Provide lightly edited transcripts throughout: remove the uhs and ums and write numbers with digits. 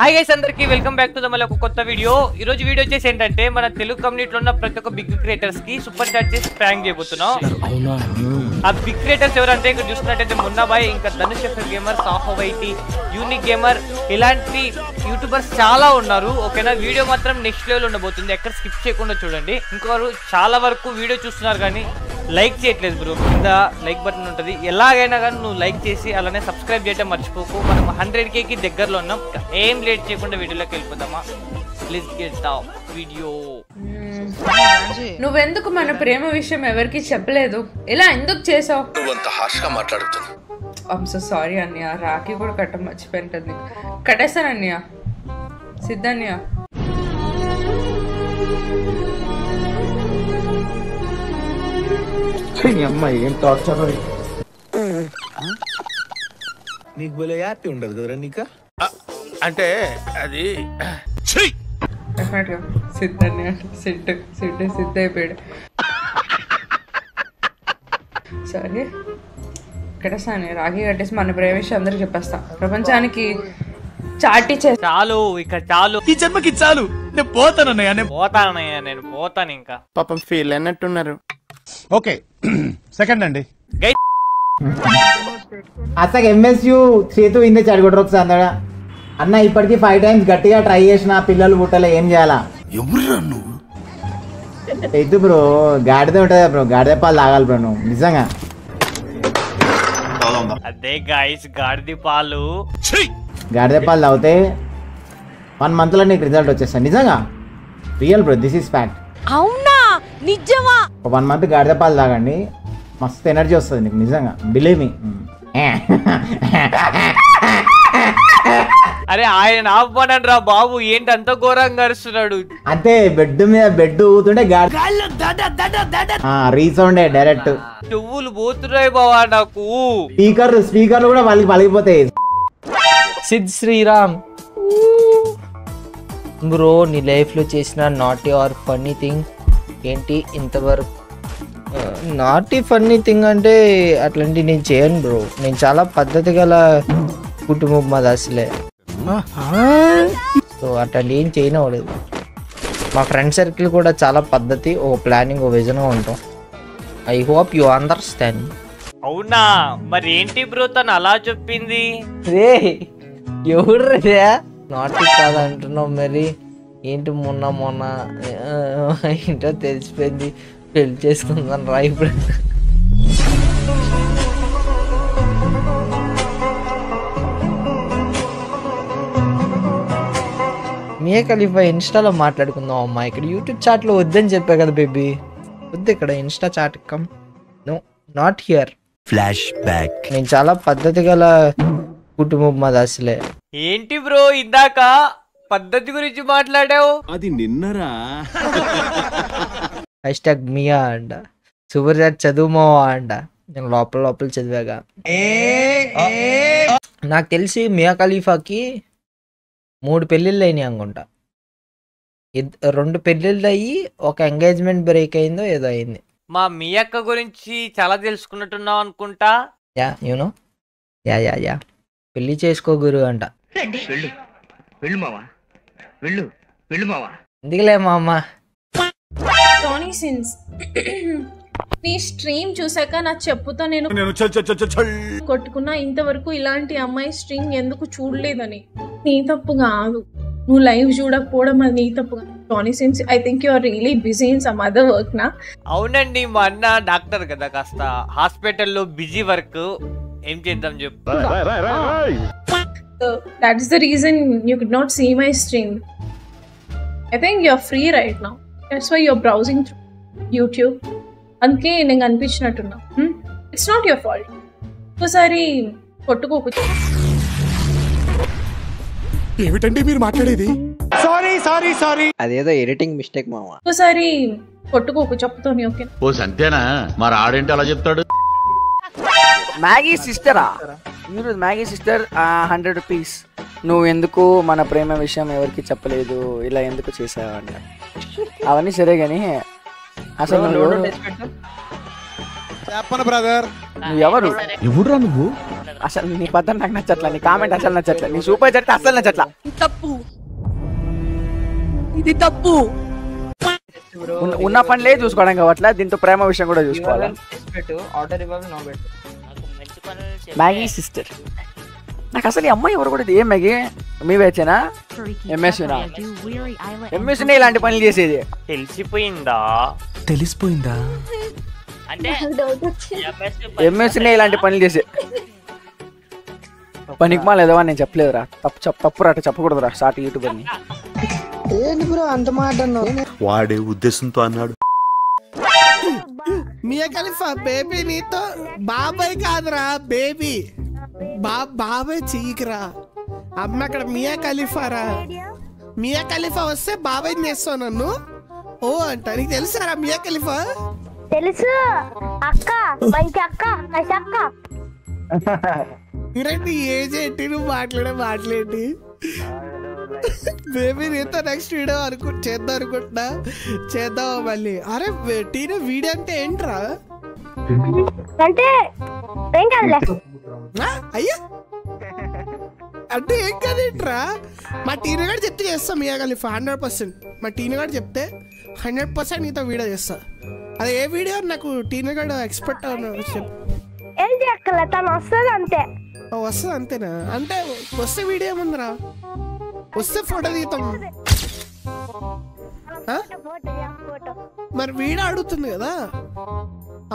Hi guys అందరికి welcome back to the మళ్ళీ ఒక కొత్త వీడియో. ఈ రోజు వీడియో వచ్చేసి ఏంటంటే మన తెలుగు కమ్యూనిటీలో ఉన్న ప్రతి ఒక్క బిగ్ క్రియేటర్స్ కి సూపర్ చాట్ చేసి ప్రాంక్ చేయబోతున్నాం. ఆ బిగ్ క్రియేటర్స్ ఎవరంటే ఇక్కడ చూస్తున్నట్టయితే మున్నాబాయ్, ఇంకా ధనుష్ గేమర్, సాహోవైటీ, యూనిక్ గేమర్, ఇలాంటి యూట్యూబర్స్ చాలా ఉన్నారు. ఓకేనా, వీడియో మాత్రం నెక్స్ట్ లెవెల్ ఉండబోతుంది. ఎక్కడ స్కిప్ చేయకుండా చూడండి. ఇంకొకరు చాలా వరకు వీడియో చూస్తున్నారు కానీ లైక్ చేయట్లేదు బ్రో. కింద లైక్ బటన్ ఉంటుంది, ఎలాగైనా కానీ నువ్వు లైక్ చేసి అలానే సబ్స్క్రైబ్ చేయడం మర్చిపోకు. మనం 100K కి దగ్గరలో ఉన్నాం. ఏం లేట్ చేయకుండా వీడియోలోకి వెళ్ళిపోదామా. Please get the video. నువ్వెందుకు మన ప్రేమ విషయం ఎవరికి చెప్పలేదు? ఇలా ఎందుకు చేసావు? ఐమ్ సో సారీ అన్నయ్య, రాఖీ కూడా కట్ట మర్చిపోయింటది. కట్టేస్తాను అన్నయ్య. సిద్ధన్నయ్య అమ్మాయి ఏం టార్చర్ నీకు భలే హ్యాపీ ఉండదు కదరా నీకు. అంటే అది సిద్ధన్నయ్య సిద్ధ అయిపోయాడు. సరే కట్టేస్తాను, రాఖీ కట్టేసి మన ప్రేమ విషయం అందరికి చెప్పేస్తా. ప్రపంచానికి చాటి చాలు, ఇక చాలు, ఈ జన్మకి చాలు. నేను పోతానన్నయ్య, నేను పోతాను. ఇంకా పాపం ఫీల్ అయినట్టున్నారు. ఓకే సెకండ్ అండి. అసలు ఎంఎస్యు చేతు ఇందే చెడగొట్టరు అందడా అన్న. ఇప్పటికి 5 times గట్టిగా ట్రై చేసిన పిల్లలు పుట్టలే, ఏం చేయాలా? ఎత్తు బ్రో, గాడిద ఉంటుందా బ్రో? గాడిద పాలు తాగాలి బ్రో నువ్వు నిజంగా. అదే గాయస్, గాడిద పాలు తాగితే 1 month లో నీకు రిజల్ట్ వచ్చేస్తా. నిజంగా real bro, this is fact. అవునా నిజమా? 1 month గాడిద పాలు తాగండి, మస్తు ఎనర్జీ వస్తుంది నీకు నిజంగా. Believe me. అరే ఆయన ఆపమనండి రా బాబు, ఏంటి అంత ఘోరంగా అరుస్తున్నాడు? అంతే, బెడ్ మీద బెడ్ ఊతుంటే రీసౌండే డైరెక్ట్. చెవులు పోతున్నాయి బావా నాకు. స్పీకర్లు కూడా వాళ్ళకి పలిగిపోతాయి. సిద్ శ్రీరామ్ బ్రో, నీ లైఫ్లో చేసిన నాటీ ఆర్ ఫన్నీ థింగ్ ఏంటి ఇంతవరకు? నాటీ ఫన్నీ థింగ్ అంటే అట్లాంటివి నేను చేయను బ్రో. నేను చాలా పద్ధతి గల కుటుంబం మాది అసలే. సో అట్లాంటి ఏం చేయనవలేదు. మా ఫ్రెండ్ సర్కిల్ కూడా చాలా పద్ధతి, ఓ ప్లానింగ్, ఓ విజన్గా ఉంటాం. I hope you understand. అవునా, మరి ఏంటి బ్రో తను అలా చెప్పింది? రే ఎవరుదే నాటి కాదంటున్నావు మరి? ఏంటి మొన్న ఏంటో తెలిసిపోయింది, పెళ్లి చేసుకుందాను రా ఇప్పుడు. మియా ఖలీఫా ఇన్స్టాలో మాట్లాడుకుందాం అమ్మా. ఇక్కడ యూట్యూబ్ చాట్లో వద్దని చెప్పా కదా బేబీ, వద్దు ఇక్కడ insta chat. Come no, not here. Flashback. నేను చాలా పద్ధతి గల కుటుంబం మాది అసలే. ఏంటి బ్రో ఇందాక పద్ధతి గురించి మాట్లాడావు? అది నిన్నరా. హ్యాష్ట్యాగ్ మియా అంట, సూపర్ చాట్ చదువుమావా అంట. నేను లోపల చదివాగా. నాకు తెలిసి మియా ఖలీఫాకి 3 పెళ్ళిళ్ళు అయినాయి అనుకుంటా. 2 పెళ్ళిళ్ళు అయ్యి ఒక ఎంగేజ్మెంట్ బ్రేక్ అయిందో ఏదో అయింది. మా మీ అక్క గురించి చాలా తెలుసుకున్నట్టున్నావు అనుకుంటా. యా యూనో, యా పెళ్లి చేసుకో గురు అంట. ఎందుకులే మా అమ్మ. టోనీ సిన్స్ నీ స్ట్రీమ్ చూసాక నా చెప్పుతో నేను కొట్టుకున్నా. ఇంతవరకు ఇలాంటి అమ్మాయి స్ట్రీమ్ ఎందుకు చూడలేదని. నీ తప్పు కాదు, నువ్వు లైవ్ చూడకపోవడం అది నీ తప్పు. Tony since, I think you are really busy in some other work నా. అవునండి, మా అన్న డాక్టర్ కదా, కాస్త హాస్పిటల్లో బిజీ వర్క్. ఏం చేద్దాం చెప్పు. That is the reason you could not see my stream. I think you're free right now. That's why you're browsing through YouTube. అందుకే నేను అనిపించినట్టున్నా. It's not your fault. ఒకసారి కొట్టుకోకు. ఏమిటండి మీరు మాట్లాడేది? సారీ అదేదో ఎడిటింగ్ మిస్టేక్ మామ. ఒకసారి కొట్టుకోకు చెప్పుతోని. ఓకే ఓ సంతేనా? మరి ఆడేంటి అలా చెప్తాడు? మ్యాగీ సిస్టరా? మీరు మ్యాగీ సిస్టర్ 100 rupees. నువ్వు ఎందుకు మన ప్రేమ విషయం ఎవరికి చెప్పలేదు, ఇలా ఎందుకు చేసావంట. అవన్నీ సరే కానీ అసలు చెప్పను బ్రదర్. నువ్వు ఎవరు? ఎవడురా నువ్వు? అసలు నీ పద్ధతి నాకు నచ్చట్లా, నీ కామెంట్ అసలు నచ్చట్లా, నీ సూపర్ చాట్ అసలు నచ్చట్లా. ఇది తప్పు. ఉన్న పనిలే చూసుకోవడం కావట్లా, దీంతో ప్రేమ విషయం కూడా చూసుకోవాలి. మ్యాగీ సిస్టర్ నాకు అసలు ఈ అమ్మాయి ఎవరు కూడా ఏం మ్యాగీ మీ వేచేనా ఎంఎస్యూనా? ఎంఎస్యూనే ఇలాంటి పనులు చేసేది. తెలిసిపోయిందా అంటే ఎంఎస్యూనే ఇలాంటి పనులు చేసే పనికిమా లేదవా నేను చెప్పలేదురా. తప్పురా అట్లా చెప్పకూడదురా స్టార్ట్ యూట్యూబర్ ని. ఏంటి బ్రో అంత మాట అన్నావు? వాడే ఉద్దేశంతో అన్నాడు. మియా ఖలీఫా బేబీ నీతో బాబాయ్ కాదురా బేబీ. బాబాయ్ చీకిరా అమ్మ అక్కడ మియా ఖలీఫారా. మియా ఖలీఫా వస్తే బాబాయ్ చేస్తావు నన్ను ఓ అంట. నీకు తెలుసారా మియా ఖలీఫా? తెలుసు అక్క, మంచి అక్క, అక్క. ఇరండి ఏజ్ ఏంటి నువ్వు మాట్లాడేంటి బేబీ నీతో నెక్స్ట్ వీడియో చేద్దాం అనుకుంటున్నా. చేద్దామా మళ్ళీ? అరే టీనా వీడియో అంటే ఏంట్రా? అంటే ఏం కాదులే. అయ్యా అంటే ఏం కాదేంట్రా? మా టీనా గారు చెప్తే చేస్తాం మియా ఖలీఫా 100%. మా టీనా గారు చెప్తే 100% నీతో వీడియో చేస్తా. అదే ఏ వీడియో నాకు టీనా గారు ఎక్స్పెక్ట్ చెప్పు. ఏం చేయక్కర్లే, తను వస్తుంది అంతే. వస్తుంది అంతేనా? అంటే వస్తే వీడియో ఏముందిరా? వస్తే ఫోటో తీతాం. మరి వీడియో అడుగుతుంది కదా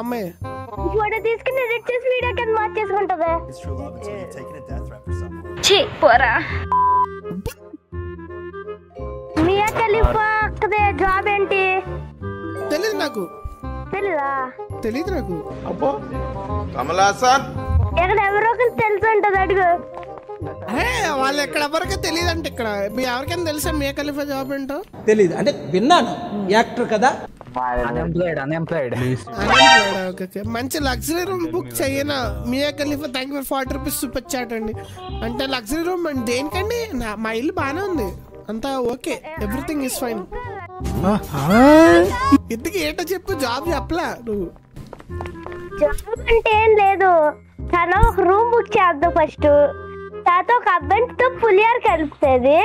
అమ్మాయి. ఫోటో తీసుకుని ఎడిట్ చేసి వీడియో కింద మార్చేసుకుంటది. ఛీ పోరా. మియా ఖలీఫా అక్కదే జాబ్ ఏంటి? తెలీదు నాకు. తెలీదు నాకు. అబ్బో కమలాసన్ ఇక్కడ ఎవరో ఒకరు తెలుసు అంటది, అడుగు. వాళ్ళు ఎక్కడ ఎవరికీ తెలియదు అంటే ఇక్కడ మీ ఎవరికైనా తెలుసా మియా ఖలీఫా జాబ్ ఏంటో? తెలీదు అంటే విన్నాను, యాక్టర్ కదా. మంచి లగ్జరీ రూమ్ బుక్ చేయనా Mia Khalifa? Thank you for 40 rupees super chat అండి. అంటే లగ్జరీ రూమ్ అంటే దేనికండి? మా ఇల్లు బాగానే ఉంది, అంతా ఓకే, ఎవ్రీథింగ్ ఇస్ ఫైన్. ఇంతకీ ఏంటో చెప్పు. జాబ్ చెప్పలా నువ్వు? జాబ్ అంటే ఏం లేదు, తను ఒక రూమ్ బుక్ చేద్దాం ఫస్ట్. తర్వాత ఒక అబ్బాయితో పులియార్ కలుపుతుంది.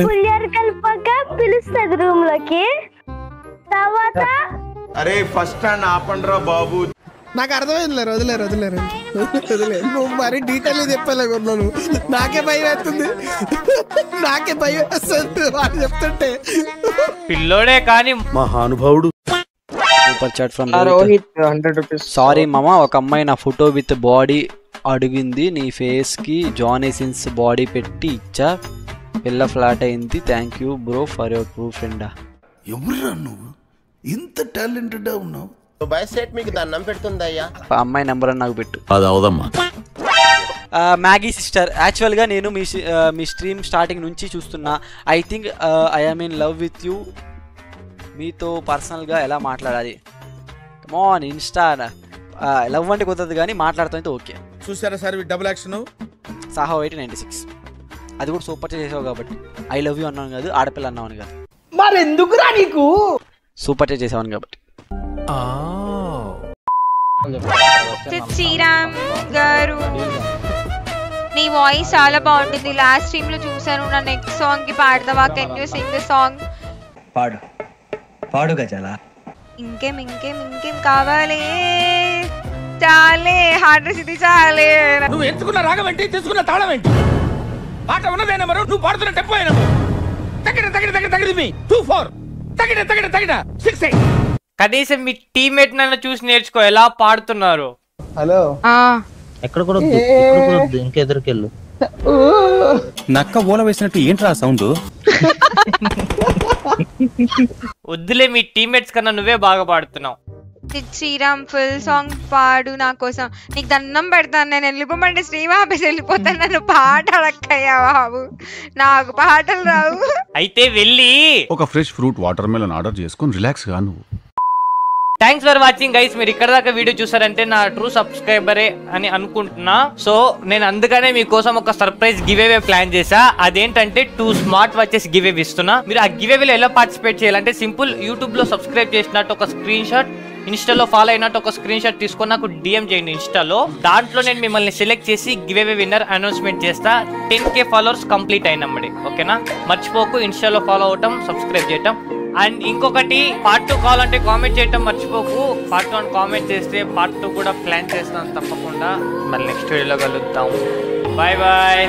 పులియార్ కలిపాక పిలుస్తుంది రూమ్ లోకి. తర్వాత అరే ఫస్ట్ స్టాండ్ ఆపండ్రా బాబు. నాకు అర్థమైంది. వదిలేరు నువ్వు మరీ డీటెయిల్ చెప్పలేకున్నాను. నాకే భయం వేస్తుంది వాళ్ళు చెప్తుంటే. పిల్లోడే కానీ మహానుభావుడు. Super chat from Rohit 100 rupees. Sorry మామ, ఒక అమ్మాయి నా ఫోటో విత్ బాడీ అడిగింది, నీ ఫేస్ కి జానీ సిన్స్ బాడీ పెట్టి ఇచ్చా, పిల్ల ఫ్లాట్ అయింది. Thank you bro for your true friend. ఎవరురా నువ్వు ఇంత టాలెంటెడ్ ఉన్నావు? బైసెట్ మీకు దండం పెడుతుందయ్యా. అమ్మాయి నెంబర్ అని నాకు పెట్టు. అది అవదమ్మా. మ్యాగీ సిస్టర్, యాక్చువల్గా నేను మీ స్ట్రీమ్ స్టార్టింగ్ నుంచి చూస్తున్నా. I think I am in love with you. మీతో పర్సనల్గా ఎలా మాట్లాడాలి? కమాన్ ఇన్స్టా లవ్ అంటే కుదరదు కానీ మాట్లాడుతుంటే ఓకే. చూసారా సార్ డబుల్ యాక్షన్ సాహా 96 అది కూడా సూపర్ చేసావు కాబట్టి. ఐ లవ్ యూ అన్నాను కాదు, ఆడపిల్ల అన్నాను కాదు. మరి ఎందుకురా నీకు? సూపర్ చేసాను కాబట్టి. శ్రీరామ్ గారు నీ వాయిస్ చాలా బాగుంటుంది. లాస్ట్ స్ట్రీమ్ లో చూసాను. నా నెక్స్ట్ సాంగ్ కి పాడతావా? Can you sing the song? పాడు గజాల. ఇంకేం కావాలి? చాలే హార్ట్ ఇది చాలే. నువ్వు ఎంచుకున్న రాగం ఏంటి, తీసుకున్న తాళం ఏంటి? పాట ఉన్నదేనా మరో నువ్వు పాడుతున్న టెంపో అయినా కనీసం మీ టీమ్మేట్ నన్ను చూసి నేర్చుకో ఎలా పాడుతున్నారు. హలో ఎక్కడ కూడా ఇంకెదురుకెళ్ళు. నక్క ఓల వేసినట్టు ఏంట్రా సౌండ్? వద్దులే, మీ టీమ్మేట్స్ కన్నా నువ్వే బాగా పాడుతున్నావు. శ్రీరామ్ ఫుల్ సాంగ్ పాడు నా కోసం. నీకు దండం పెడతాను, నేను వెళ్ళిపోమంటే స్ట్రీమ్ ఆపేసి వెళ్ళిపోతాను. నన్ను పాట అడక్కయ్యా బాబు, నాకు పాటలు రావు. అయితే వెళ్ళి ఒక fresh fruit water melon order చేసుకొని రిలాక్స్ గా నువ్వు. Thanks for watching guys. మీరు ఇక్కడ దాకా వీడియో చూసారంటే నా ట్రూ సబ్స్క్రైబరే అని అనుకుంటున్నా. సో నేను అందుకనే మీకోసం ఒక సర్ప్రైజ్ గివ్ అవే ప్లాన్ చేసా. అదేంటంటే 2 స్మార్ట్ వాచెస్ గివ్ అవే ఇస్తున్నా. మీరు ఆ గివ్ అవేలో ఎలా పార్టిసిపేట్ చేయాలంటే సింపుల్, యూట్యూబ్ లో సబ్స్క్రైబ్ చేసినట్టు ఒక స్క్రీన్ షాట్ ఇన్స్టాలో ఫాలో అయినట్టు ఒక స్క్రీన్ షాట్ తీసుకొని నాకు డిఎం చేయండి ఇన్స్టాలో. దాంట్లో నేను మిమ్మల్ని సెలెక్ట్ చేసి గివ్ అవే విన్నర్ అనౌన్స్మెంట్ చేస్తా. 10K followers complete అయినమ్మడి. ఓకేనా? మర్చిపోకు ఇన్స్టాలో ఫాలో అవటం, సబ్స్క్రైబ్ చేయటం. అండ్ ఇంకొకటి పార్ట్ 2 కావాలంటే కామెంట్ చేయటం మర్చిపోకు. పార్ట్ 1 కామెంట్ చేస్తే పార్ట్ 2 కూడా ప్లాన్ చేస్తాను తప్పకుండా. మళ్ళీ నెక్స్ట్ వీడియోలో కలుద్దాం. Bye bye.